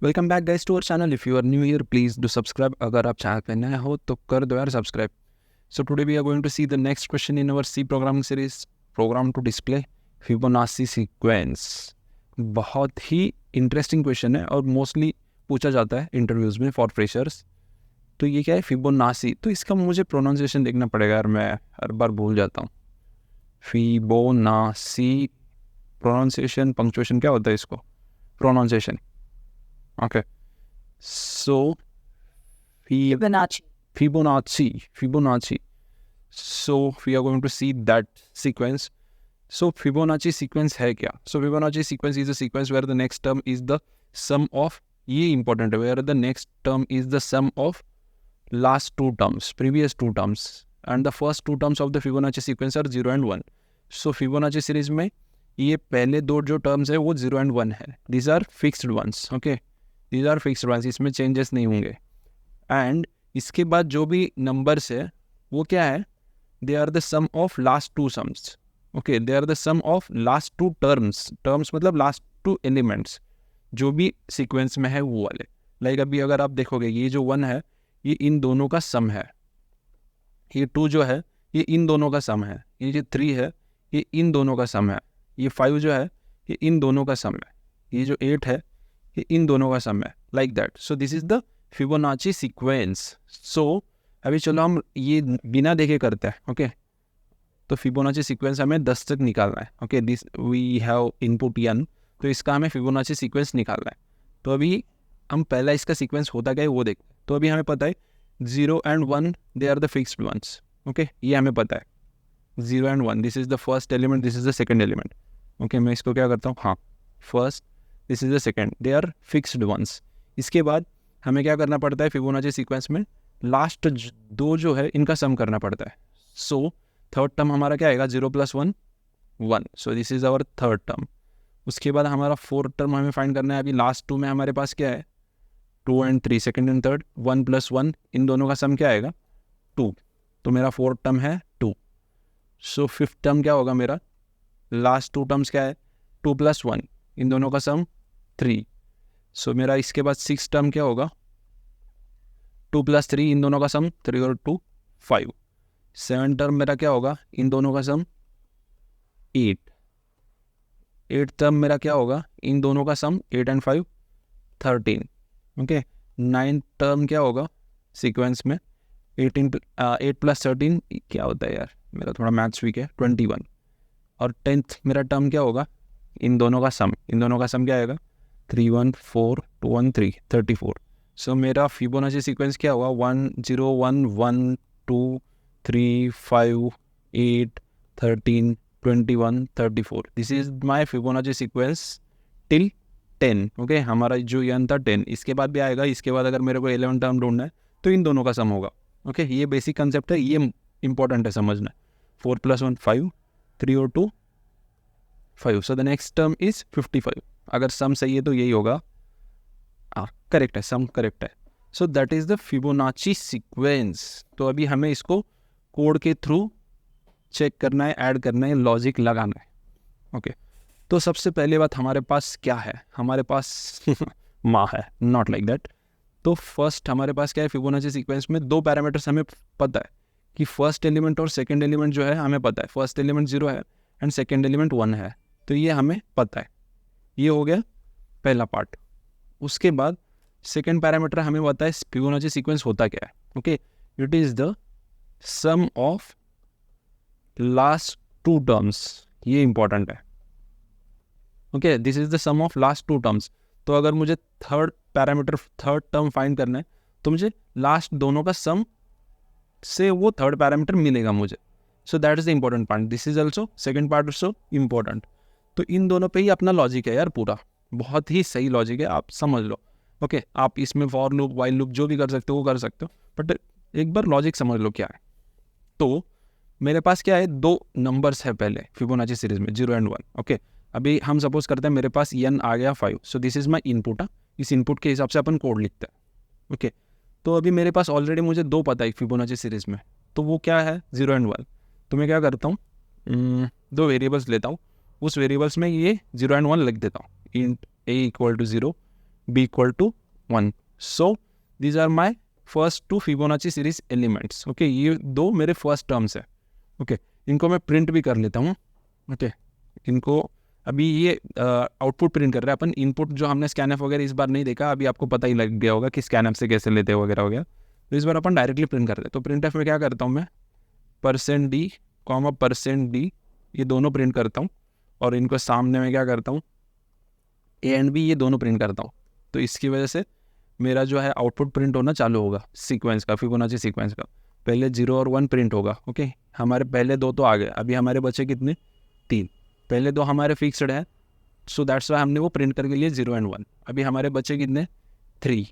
Welcome back guys to our channel. If you are new here please do subscribe. अगर आप channel पे नए हो तो कर दो यार subscribe. So today we are going to see the next question in our C programming series, program to display Fibonacci sequence. बहुत ही इंटरेस्टिंग क्वेश्चन है और मोस्टली पूछा जाता है इंटरव्यूज़ में फॉर फ्रेशर्स। तो ये क्या है फिबोनाची, तो इसका मुझे प्रोनाउंसिएशन देखना पड़ेगा यार, मैं हर बार भूल जाता हूँ। फिबोनाची प्रोनाउंसिएशन पंक्चुएशन क्या होता है इसको, pronunciation. Okay, so Fibonacci. Fibonacci. So we are going to see that sequence. So Fibonacci sequence है क्या? So Fibonacci sequence is a sequence where the next term is the sum of, ये important है, where the next term is the sum of last two terms, previous two terms, and the first two terms of the Fibonacci sequence are 0 and 1. So Fibonacci series में ये पहले दो जो terms है वो 0 and 1 है. These are fixed ones. Okay, these are fixed ones, इसमें changes नहीं होंगे. एंड इसके बाद जो भी नंबर्स है वो क्या है, they are the sum of last two sums. Okay, they are the sum of last two terms. Terms मतलब लास्ट टू एलिमेंट्स जो भी सीक्वेंस में है वो वाले. लाइक अभी अगर आप देखोगे ये जो 1 है ये इन दोनों का सम है, ये 2 जो है ये इन दोनों का सम है, ये जो 3 है ये इन दोनों का सम है, ये 5 जो है ये इन दोनों का सम है, ये जो 8 है ये इन दोनों का सम है. Like that. So this is the Fibonacci sequence. So अभी चलो हम ये बिना देखे करते हैं. ओके, तो फिबोनाची सीक्वेंस हमें 10 तक निकालना है. Okay, this we have input n, तो इसका हमें फिबोनाची सीक्वेंस निकालना है. तो अभी हम पहला इसका सीक्वेंस होता क्या है वो देखते हैं. तो अभी हमें पता है 0 and 1 they are the fixed ones. Okay, ये हमें पता है 0 and 1, this is the first element, this is the second element. Okay, मैं इसको क्या करता हूँ, हाँ first, this is the second, they are fixed ones. इसके बाद हमें क्या करना पड़ता है फिबोनाची सीक्वेंस में, लास्ट दो जो है इनका सम करना पड़ता है. सो थर्ड टर्म हमारा क्या आएगा, 0 + 1 1. So this is our third term. उसके बाद हमारा फोर्थ टर्म हमें फाइंड करना है. अभी लास्ट टू में हमारे पास क्या है 2 and 3, सेकेंड एंड थर्ड. 1 + 1 इन दोनों का सम क्या आएगा 2. तो मेरा फोर्थ टर्म है 2. सो फिफ्थ टर्म क्या होगा मेरा, लास्ट टू टर्म्स क्या है 2 + 1 इन दोनों का सम 3. सो मेरा इसके बाद सिक्स टर्म क्या होगा 2 + 3 इन दोनों का सम 3 और 2 5. सेवन टर्म मेरा क्या होगा इन दोनों का सम 8. एट टर्म मेरा क्या होगा इन दोनों का सम 8 and 5 13. ओके, नाइन्थ टर्म क्या होगा सीक्वेंस में 8 + 13 क्या होता है यार, मेरा थोड़ा मैथ्स वीक है 21. और टेंथ मेरा टर्म क्या होगा इन दोनों का सम, इन दोनों का सम क्या आएगा 3 1 4 2 1 3 34. सो मेरा फिबोनाची सीक्वेंस क्या हुआ 1 0 1 1 2 3 5 8 13 21 34. This is my Fibonacci sequence till 10. Okay, हमारा जो यन था 10. इसके बाद भी आएगा, इसके बाद अगर मेरे को 11 टर्म ढूंढना है तो इन दोनों का सम होगा. ओके, ये बेसिक कंसेप्ट है, ये इंपॉर्टेंट है समझना. 4 + 1 5, 3 और 2 5. So the next term is 55. अगर सम सही है तो यही होगा. करेक्ट है, सम करेक्ट है. So that is the Fibonacci sequence. तो अभी हमें इसको कोड के थ्रू चेक करना है, ऐड करना है, लॉजिक लगाना है. ओके, तो सबसे पहले बात हमारे पास क्या है, हमारे पास माँ है, नॉट लाइक दैट. तो फर्स्ट हमारे पास क्या है फिबोनाची सीक्वेंस में दो पैरामीटर्स हमें पता है कि फर्स्ट एलिमेंट और सेकंड एलिमेंट जो है हमें पता है. फर्स्ट एलिमेंट 0 है एंड सेकंड एलिमेंट 1 है, तो ये हमें पता है. ये हो गया पहला पार्ट. उसके बाद सेकंड पैरामीटर हमें पता है फिबोनाची सीक्वेंस होता क्या है. Okay, it is the sum of last two terms. ये इंपॉर्टेंट है. Okay, this is the sum of last two terms. तो अगर मुझे third parameter third term find करना है तो मुझे लास्ट दोनों का सम से वो थर्ड पैरामीटर मिलेगा मुझे. So that is the important part. This is also second part also important. तो इन दोनों पे ही अपना लॉजिक है यार, पूरा बहुत ही सही लॉजिक है, आप समझ लो. ओके, आप इसमें फॉर लूप वाइल लूप जो भी कर सकते हो वो कर सकते हो, बट एक बार लॉजिक समझ लो क्या है. तो मेरे पास क्या है दो नंबर्स है पहले फिबोनाची सीरीज में 0 and 1. ओके, अभी हम सपोज करते हैं मेरे पास n आ गया 5. सो दिस इज माई इनपुट. इस इनपुट के हिसाब से अपन कोड लिखते हैं. ओके, तो अभी मेरे पास ऑलरेडी मुझे दो पता है फिबोनाची सीरीज में, तो वो क्या है 0 and 1. तो मैं क्या करता हूँ दो वेरिएबल्स लेता हूँ, उस वेरिएबल्स में ये 0 and 1 लिख देता हूँ. Int a = 0 B equal to 1. So these are my first two Fibonacci series elements. Okay, ये दो मेरे फर्स्ट टर्म्स है. ओके, इनको मैं प्रिंट भी कर लेता हूँ. ओके, इनको अभी ये आउटपुट प्रिंट कर रहे हैं अपन. इनपुट जो हमने स्कैनएफ वगैरह इस बार नहीं देखा, अभी आपको पता ही लग गया होगा कि स्कैनएफ से कैसे लेते वगैरह हो गया. तो इस बार अपन डायरेक्टली प्रिंट करते हैं. तो प्रिंट एफ में क्या करता हूँ मैं, %d, %d, ये दोनों प्रिंट करता हूँ. और इनको सामने में क्या करता हूँ, ए एंड बी, ये दोनों प्रिंट करता हूँ. तो इसकी वजह से मेरा जो है आउटपुट प्रिंट होना चालू होगा सीक्वेंस का, फिबोनाची सीक्वेंस का. पहले 0 और 1 प्रिंट होगा. ओके, हमारे पहले दो तो आ गए. अभी हमारे बचे कितने, 3. पहले दो हमारे फिक्स्ड है, सो दैट्स वाई हमने वो प्रिंट करके लिए 0 एंड 1. अभी हमारे बचे कितने, 3.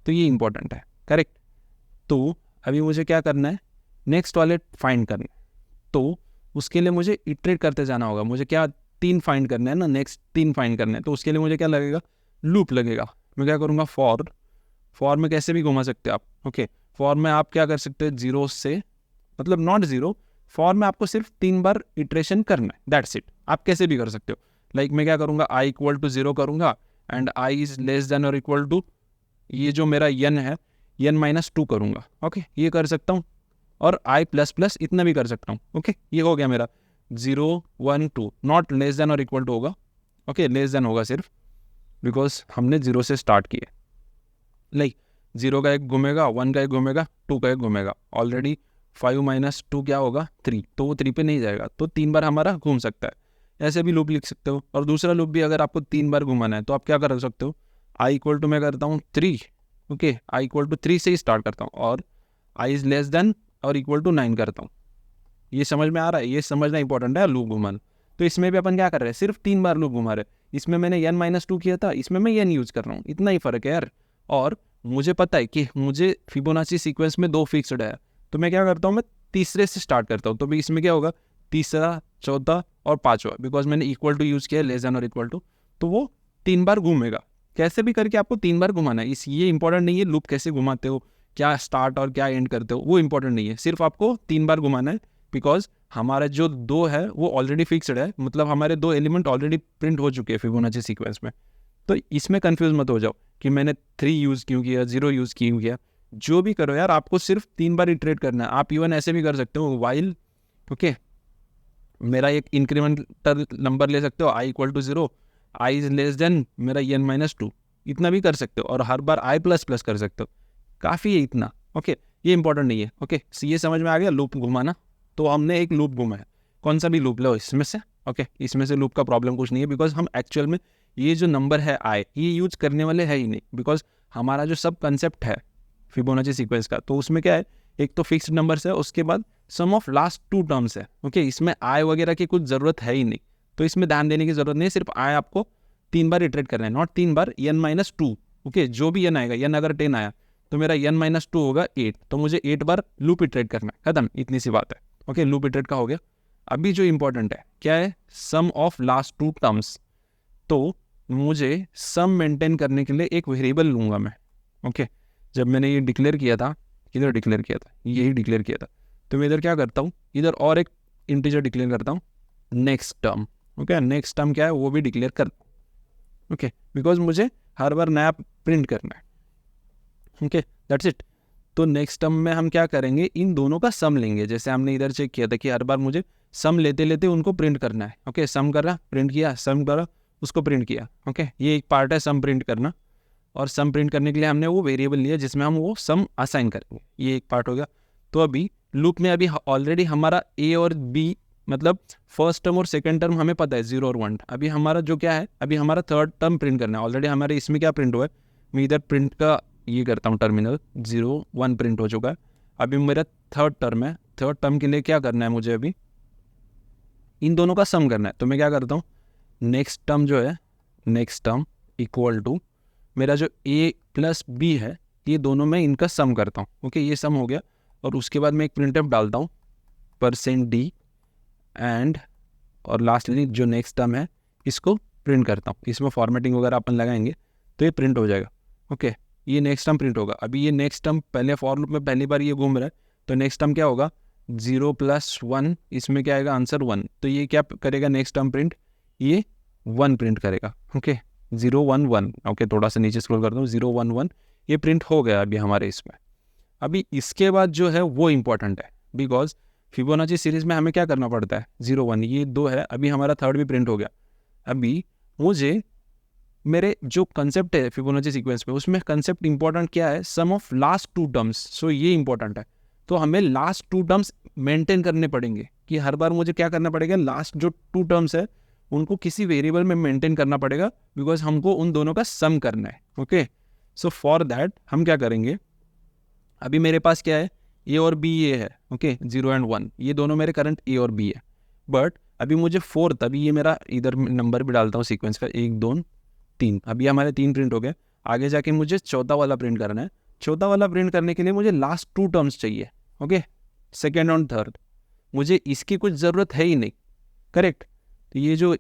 तो ये इंपॉर्टेंट है, करेक्ट. तो अभी मुझे क्या करना है, नेक्स्ट वाले फाइंड करना है. तो उसके लिए मुझे इटरेट करते जाना होगा. मुझे क्या 3 फाइंड करना है ना, नेक्स्ट 3 फाइंड करना है. तो उसके लिए मुझे क्या लगेगा, लूप लगेगा. मैं क्या करूँगा, फॉर में कैसे भी घुमा सकते हो आप. ओके, फॉर में आप क्या कर सकते हैं, 0 से, मतलब नॉट 0, फॉर में आपको सिर्फ 3 बार इटरेशन करना है, दैट्स इट. आप कैसे भी कर सकते हो. लाइक मैं क्या करूँगा, i इक्वल टू 0 करूँगा and i is less then और इक्वल टू, ये जो मेरा n है, n-2 करूँगा. ओके, ये कर सकता हूँ. और i++ इतना भी कर सकता हूँ. ओके, ये हो गया मेरा 0 1 2, नॉट लेस देन और इक्वल टू होगा. ओके, लेस देन होगा सिर्फ, बिकॉज हमने 0 से स्टार्ट किए. लाइक 0 का एक घूमेगा, 1 का एक घूमेगा, 2 का एक घूमेगा. ऑलरेडी 5 - 2 क्या होगा, 3. तो वो 3 पे नहीं जाएगा, तो 3 बार हमारा घूम सकता है. ऐसे भी लूप लिख सकते हो. और दूसरा लूप भी अगर आपको 3 बार घुमाना है तो आप क्या कर सकते हो, i इक्वल टू मैं करता हूँ 3. ओके, i इक्वल टू 3 से ही स्टार्ट करता हूँ और i इज लेस देन और इक्वल टू 9 करता हूँ. ये समझ में आ रहा है, ये समझना इंपॉर्टेंट है लूप घुमाना. तो इसमें भी अपन क्या कर रहे हैं, सिर्फ 3 बार लूप घुमा रहे हैं. इसमें मैंने n-2 किया था, इसमें मैं n यूज़ कर रहा हूँ. इतना ही फ़र्क है यार. और मुझे पता है कि मुझे फिबोनाची सीक्वेंस में 2 फिक्स्ड है, तो मैं क्या करता हूँ, मैं तीसरे से स्टार्ट करता हूँ. तो भी इसमें क्या होगा, तीसरा, चौथा और 5वां, बिकॉज मैंने इक्वल टू यूज़ किया है, लेस देन और इक्वल टू. तो वो 3 बार घूमेगा. कैसे भी करके आपको 3 बार घुमाना है. ये इंपॉर्टेंट नहीं है लूप कैसे घुमाते हो, क्या स्टार्ट और क्या एंड करते हो, वो इंपॉर्टेंट नहीं है. सिर्फ आपको 3 बार घुमाना है, बिकॉज हमारा जो 2 है वो ऑलरेडी फिक्स्ड है. मतलब हमारे 2 एलिमेंट ऑलरेडी प्रिंट हो चुके हैं फिबोनाची सीक्वेंस में. तो इसमें कंफ्यूज मत हो जाओ कि मैंने 3 यूज़ क्यों किया, 0 यूज़ क्यों किया. जो भी करो यार, आपको सिर्फ 3 बार इटरेट करना है. आप इवन ऐसे भी कर सकते हो, वाइल, ओके, मेरा एक इंक्रीमेंटल नंबर ले सकते हो, i equal to 0, i is less than मेरा n-2, इतना भी कर सकते हो. और हर बार i++ कर सकते हो, काफ़ी है इतना. ओके, ये इंपॉर्टेंट नहीं है. ओके, ये समझ में आ गया लूप घुमाना. तो हमने एक लूप घुमाया, कौन सा भी लूप लो इसमें से. ओके, इसमें से लूप का प्रॉब्लम कुछ नहीं है, बिकॉज हम एक्चुअल में ये जो नंबर है i, ये यूज करने वाले है ही नहीं. बिकॉज हमारा जो सब कंसेप्ट है फिबोनाची सीक्वेंस का, तो उसमें क्या है, एक तो फिक्स्ड नंबर्स है, उसके बाद सम ऑफ लास्ट 2 टर्म्स है. ओके, इसमें i वगैरह की कुछ ज़रूरत है ही नहीं. तो इसमें ध्यान देने की ज़रूरत नहीं है. सिर्फ i आपको 3 बार इटरेट करना है, नॉट 3 बार, n-2. ओके, जो भी n आएगा, n अगर 10 आया तो मेरा n-2 होगा 8. तो मुझे 8 बार लूप इटरेट करना है, खत्म, इतनी सी बात है. ओके, लूप इटरेट का हो गया. अभी जो इंपॉर्टेंट है क्या है, सम ऑफ लास्ट 2 टर्म्स. तो मुझे सम मेंटेन करने के लिए एक वेरिएबल लूँगा मैं. ओके, जब मैंने ये डिक्लेयर किया था, किधर डिक्लेयर किया था, यही डिक्लेयर किया था. तो मैं इधर क्या करता हूँ, इधर और एक इंटीजर डिक्लेयर करता हूँ, next term. Okay, next term क्या है वो भी डिक्लेयर कर. ओके, बिकॉज मुझे हर बार नया प्रिंट करना है. Okay, that's it. तो नेक्स्ट टर्म में हम क्या करेंगे, इन दोनों का सम लेंगे. जैसे हमने इधर चेक किया था कि हर बार मुझे सम लेते लेते उनको प्रिंट करना है. ओके, सम करा, प्रिंट किया, सम करा, उसको प्रिंट किया. ओके, ये एक पार्ट है सम प्रिंट करना. और सम प्रिंट करने के लिए हमने वो वेरिएबल लिया जिसमें हम वो सम असाइन करेंगे. ये एक पार्ट हो गया. तो अभी लूप में अभी ऑलरेडी हमारा ए और बी, मतलब फर्स्ट टर्म और सेकंड टर्म हमें पता है 0 और 1. अभी हमारा जो क्या है, अभी हमारा थर्ड टर्म प्रिंट करना है. ऑलरेडी हमारे इसमें क्या प्रिंट हुआ है, मैं इधर प्रिंट का ये करता हूँ, टर्मिनल 0 1 प्रिंट हो चुका है. अभी मेरा थर्ड टर्म है. थर्ड टर्म के लिए क्या करना है मुझे, अभी इन दोनों का सम करना है. तो मैं क्या करता हूँ, नेक्स्ट टर्म जो है, नेक्स्ट टर्म इक्वल टू मेरा जो a प्लस b है, ये दोनों में इनका सम करता हूँ. ओके, ये सम हो गया. और उसके बाद मैं एक प्रिंटफ डालता हूँ %d एंड, और लास्टली जो नेक्स्ट टर्म है इसको प्रिंट करता हूँ. इसमें फॉर्मेटिंग वगैरह अपन लगाएंगे तो ये प्रिंट हो जाएगा. ओके, ये नेक्स्ट टर्म प्रिंट होगा. अभी ये नेक्स्ट टर्म पहले फॉर लूप में पहली बार ये घूम रहा है, तो नेक्स्ट टर्म क्या होगा, 0 + 1, इसमें क्या आएगा आंसर 1. तो ये क्या करेगा नेक्स्ट टर्म प्रिंट, ये 1 प्रिंट करेगा. ओके, 011, ओके, थोड़ा सा नीचे स्क्रॉल करता हूँ, 011 ये प्रिंट हो गया अभी हमारे इसमें। अभी इसके बाद जो है वो इम्पोर्टेंट है, बिकॉज फिबोनाची सीरीज में हमें क्या करना पड़ता है, 01 ये 2 है, अभी हमारा थर्ड भी प्रिंट हो गया। अभी मुझे मेरे जो कंसेप्ट है फिबोनाची सीक्वेंस में, उसमें कंसेप्ट इंपॉर्टेंट क्या है, सम ऑफ लास्ट टू टर्म्स। सो ये इंपॉर्टेंट है, तो हमें लास्ट टू टर्म्स मेंटेन करने पड़ेंगे, कि हर बार मुझे क्या करना पड़ेगा, लास्ट जो टू टर्म्स है उनको किसी वेरिएबल में मेंटेन करना पड़ेगा, बिकॉज हमको उन दोनों का सम करना है। ओके, सो फॉर दैट हम क्या करेंगे, अभी मेरे पास क्या है, ए और बी ये है, ओके, 0 एंड 1 ये दोनों मेरे करंट ए और बी है। बट अभी मुझे फोर्थ, अभी ये मेरा इधर नंबर भी डालता हूँ सीक्वेंस का, 1 2 3, अभी हमारे 3 प्रिंट हो गए। आगे जाके मुझे चौथा वाला प्रिंट करना है। चौथा वाला प्रिंट करने के लिए मुझे लास्ट टू टर्म्स चाहिए, ओके, सेकेंड और थर्ड। मुझे इसकी कुछ ज़रूरत है ही नहीं, करेक्ट। तो ये जो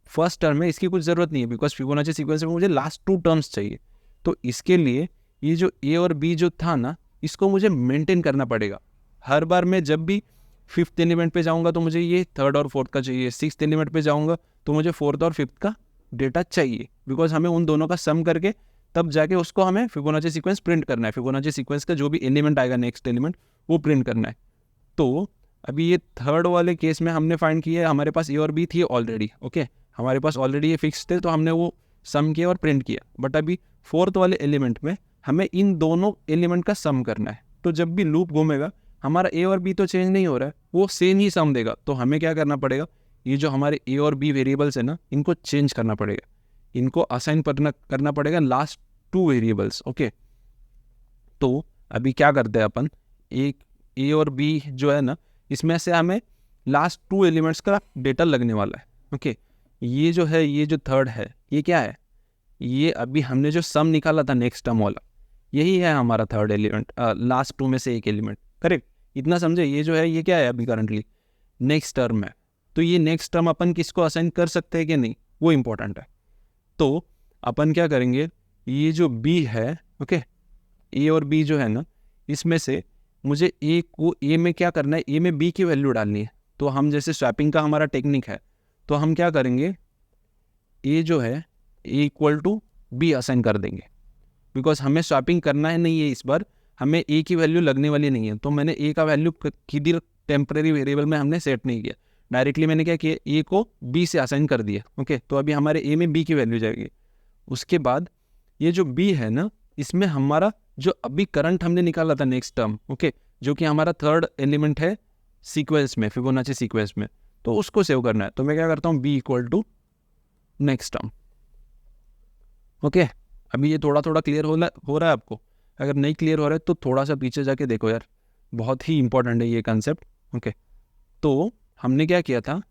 फर्स्ट टर्म है इसकी कुछ ज़रूरत नहीं है, बिकॉज फिबोनाची सीक्वेंस में मुझे लास्ट टू टर्म्स चाहिए। तो इसके लिए ये जो ए और बी जो था ना, इसको मुझे मेंटेन करना पड़ेगा। हर बार मैं जब भी फिफ्थ एलिमेंट पे जाऊंगा तो मुझे ये थर्ड और फोर्थ का चाहिए, सिक्स्थ एलिमेंट पे जाऊंगा तो मुझे फोर्थ और फिफ्थ का डेटा चाहिए, बिकॉज हमें उन दोनों का सम करके तब जाके उसको हमें फिबोनाची सीक्वेंस प्रिंट करना है। फिबोनाची सीक्वेंस का जो भी एलिमेंट आएगा नेक्स्ट एलिमेंट वो प्रिंट करना है। तो अभी ये थर्ड वाले केस में हमने फाइंड किया है, हमारे पास ए और बी थी ऑलरेडी, ओके, हमारे पास ऑलरेडी ये फिक्स थे, तो हमने वो सम किया और प्रिंट किया। बट अभी फोर्थ वाले एलिमेंट में हमें इन दोनों एलिमेंट का सम करना है। तो जब भी लूप घूमेगा हमारा ए और बी तो चेंज नहीं हो रहा है, वो सेम ही सम देगा। तो हमें क्या करना पड़ेगा, ये जो हमारे ए और बी वेरिएबल्स है ना, इनको चेंज करना पड़ेगा, इनको असाइन करना पड़ेगा लास्ट टू वेरिएबल्स, ओके। तो अभी क्या करते हैं अपन, एक ए और बी जो है ना, इसमें से हमें लास्ट टू एलिमेंट्स का डेटा लगने वाला है, ओके। ये जो है, ये जो थर्ड है, ये क्या है, ये अभी हमने जो सम निकाला था नेक्स्ट टर्म वाला, यही है हमारा थर्ड एलिमेंट, लास्ट टू में से एक एलिमेंट, करेक्ट। इतना समझे, ये जो है ये क्या है अभी करंटली नेक्स्ट टर्म है। तो ये नेक्स्ट टर्म अपन किसको असाइन कर सकते हैं कि नहीं, वो इंपॉर्टेंट है। तो अपन क्या करेंगे, ये जो बी है, ओके, ए और बी जो है ना, इसमें से मुझे ए को, ए में क्या करना है, ए में बी की वैल्यू डालनी है। तो हम जैसे स्वैपिंग का हमारा टेक्निक है, तो हम क्या करेंगे, ए जो है ए इक्वल टू बी असाइन कर देंगे, बिकॉज हमें स्वैपिंग करना है नहीं है इस बार, हमें ए की वैल्यू लगने वाली नहीं है। तो मैंने ए का वैल्यू किसी टेम्परेरी वेरिएबल में हमने सेट नहीं किया, डायरेक्टली मैंने क्या किया, ए को बी से असाइन कर दिया, ओके। तो अभी हमारे ए में बी की वैल्यू जाएगी। उसके बाद ये जो बी है ना, इसमें हमारा जो अभी करंट हमने निकाला था नेक्स्ट टर्म, ओके, जो कि हमारा थर्ड एलिमेंट है सीक्वेंस में, फिबोनाची सीक्वेंस में, तो उसको सेव करना है। तो मैं क्या करता हूँ, B equal to next term, okay. अभी ये थोड़ा थोड़ा क्लियर हो रहा है आपको? अगर नहीं क्लियर हो रहा है तो थोड़ा सा पीछे जाके देखो यार, बहुत ही इंपॉर्टेंट है ये कंसेप्ट, ओके। तो हमने क्या किया था,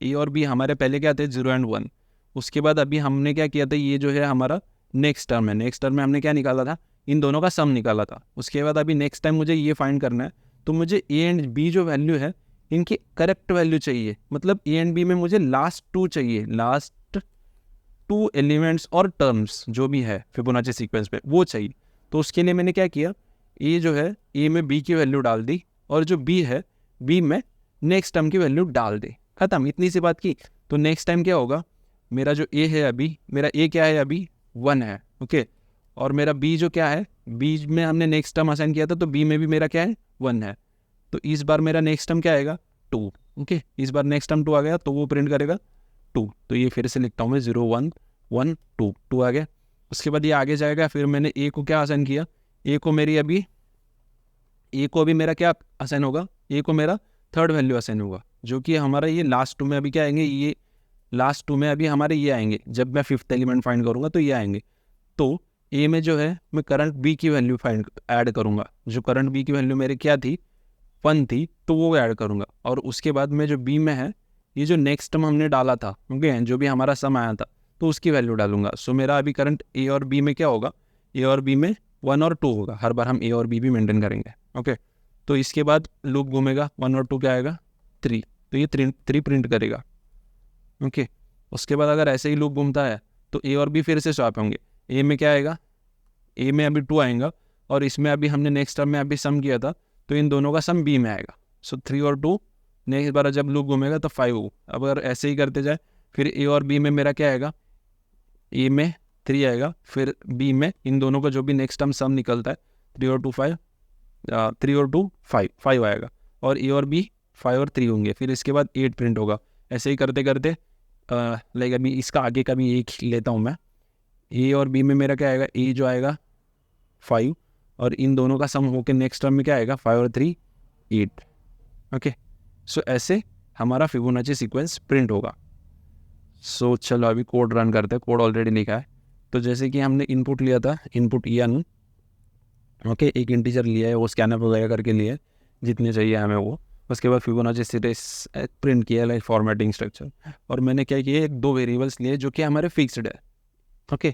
ए और बी हमारे पहले क्या थे, 0 एंड 1। उसके बाद अभी हमने क्या किया था, ये जो है हमारा नेक्स्ट टर्म है, नेक्स्ट टर्म में हमने क्या निकाला था, इन दोनों का सम निकाला था। उसके बाद अभी नेक्स्ट टाइम मुझे ये फाइंड करना है, तो मुझे ए एंड बी जो वैल्यू है इनकी करेक्ट वैल्यू चाहिए, मतलब ए एंड बी में मुझे लास्ट टू चाहिए, लास्ट टू एलिमेंट्स और टर्म्स जो भी है फिबोनाची सीक्वेंस में वो चाहिए। तो उसके लिए मैंने क्या किया, ए जो है ए में बी की वैल्यू डाल दी, और जो बी है बी में नेक्स्ट टर्म की वैल्यू डाल दी, खत्म, इतनी सी बात की। तो नेक्स्ट टाइम क्या होगा, मेरा जो ए है अभी, मेरा ए क्या है अभी 1 है, ओके, और मेरा बी जो क्या है, बी में हमने नेक्स्ट टर्म असाइन किया था, तो बी में भी मेरा क्या है 1 है। तो इस बार मेरा नेक्स्ट टर्म क्या आएगा 2, ओके, इस बार नेक्स्ट टर्म 2 आ गया, तो वो प्रिंट करेगा 2। तो ये फिर से लिखता हूँ मैं, 0 1 1 2 2 आ गया। उसके बाद ये आगे जाएगा, फिर मैंने ए को क्या असाइन किया, ए को मेरी अभी, ए को अभी मेरा क्या असाइन होगा, ए को मेरा थर्ड वैल्यू असाइन होगा, जो कि हमारा ये लास्ट टू में अभी क्या आएंगे, ये लास्ट टू में अभी हमारे ये आएंगे, जब मैं फिफ्थ एलिमेंट फाइंड करूँगा तो ये आएंगे। तो ए में जो है मैं करंट बी की वैल्यू फाइंड ऐड करूँगा, जो करंट बी की वैल्यू मेरी क्या थी 1 थी, तो वो ऐड करूँगा। और उसके बाद में जो बी में है, ये जो नेक्स्ट टर्म हमने डाला था, ओके, जो भी हमारा सम आया था, तो उसकी वैल्यू डालूंगा। सो मेरा अभी करंट ए और बी में क्या होगा, ए और बी में 1 और 2 होगा, हर बार हम ए और बी भी मेंटेन करेंगे, ओके। तो इसके बाद लूप घूमेगा, 1 और 2 क्या आएगा 3, तो ये 3 प्रिंट करेगा, ओके। उसके बाद अगर ऐसे ही लूप घूमता है तो ए और बी फिर से स्वैप होंगे, ए में क्या आएगा, ए में अभी 2 आएगा, और इसमें अभी हमने नेक्स्ट टर्म में अभी सम किया था, तो इन दोनों का सम बी में आएगा। सो 3 और 2, नेक्स्ट बार जब लूप घूमेगा तो 5 हो। अब अगर ऐसे ही करते जाए, फिर ए और बी में मेरा क्या आएगा, ए में 3 आएगा, फिर बी में इन दोनों का जो भी नेक्स्ट टर्म सम निकलता है 3 और 2 5, 3 और 2 5 आएगा, और ए और बी 5 और 3 होंगे, फिर इसके बाद 8 प्रिंट होगा। ऐसे ही करते करते लाइक अभी इसका आगे का भी एक लेता हूँ मैं। ए और बी में मेरा क्या आएगा, ए जो आएगा 5 और इन दोनों का सम होकर नेक्स्ट टर्म में क्या आएगा 5 और 3 8। ओके, सो ऐसे हमारा फिबोनाची सीक्वेंस प्रिंट होगा। सो चलो अभी कोड रन करते हैं, कोड ऑलरेडी लिखा है। तो जैसे कि हमने इनपुट लिया था, इनपुट n, ओके, एक इंटीजर लिया है, वो स्कैनअप वगैरह करके लिया है जितने चाहिए हमें वो। उसके बाद फिबोनाची सीरीज प्रिंट किया लाइक फॉर्मेटिंग स्ट्रक्चर, और मैंने क्या किया, 2 वेरिएबल्स लिए जो कि हमारे फिक्स्ड है। ओके,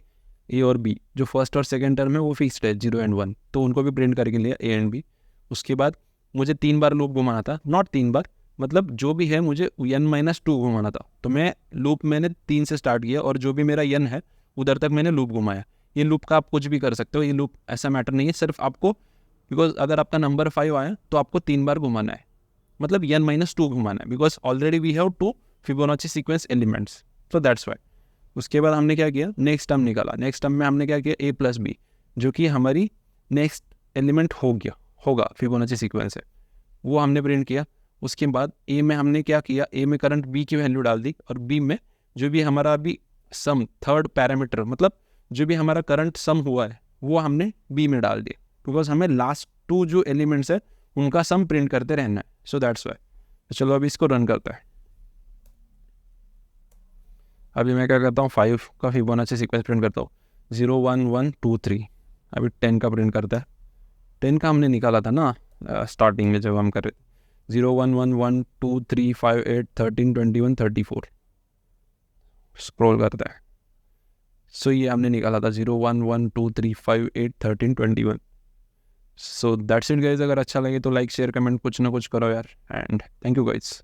ए और बी जो फर्स्ट और सेकंड टर्म है वो फिक्स्ड है 0 and 1, तो उनको भी प्रिंट करके लिया ए एंड बी। उसके बाद मुझे 3 बार लूप घुमाना था, नॉट 3 बार, मतलब जो भी है मुझे n-2 घुमाना था, तो मैं लूप मैंने 3 से स्टार्ट किया और जो भी मेरा n है उधर तक मैंने लूप घुमाया। ये लूप का आप कुछ भी कर सकते हो, ये लूप ऐसा मैटर नहीं है, सिर्फ आपको, बिकॉज अगर आपका नंबर 5 आया तो आपको 3 बार घुमाना है, मतलब n-2 घुमाना है, because already we have 2 Fibonacci sequence elements, तो दैट्स वाई। उसके बाद हमने क्या किया, नेक्स्ट टर्म निकाला। नेक्स्ट टर्म में हमने क्या किया, a प्लस बी, जो कि हमारी नेक्स्ट एलिमेंट होगा फिबोनाची सीक्वेंस है, वो हमने प्रिंट किया। उसके बाद a में हमने क्या किया, a में करंट b की वैल्यू डाल दी, और b में जो भी हमारा अभी सम थर्ड पैरामीटर, मतलब जो भी हमारा करंट सम हुआ है वो हमने b में डाल दिया, बिकॉज हमें लास्ट 2 जो एलिमेंट्स है उनका सम प्रिंट करते रहना है। So that's why. तो चलो अभी इसको रन करता है। अभी मैं क्या करता हूँ, 5 का फिबोनाची सीक्वेंस प्रिंट करता हूँ, 0 1 1 2 3। अभी 10 का प्रिंट करता है। 10 का हमने निकाला था ना स्टार्टिंग में जब हम कर रहे, 0 1 1 1 2 3 5 8 13 21 34। स्क्रॉल करता है, सो ये हमने निकाला था 0 1 1 2 3 5 8 13 21। So that's it guys. अगर अच्छा लगे तो लाइक शेयर कमेंट कुछ ना कुछ करो यार, एंड थैंक यू गाइज।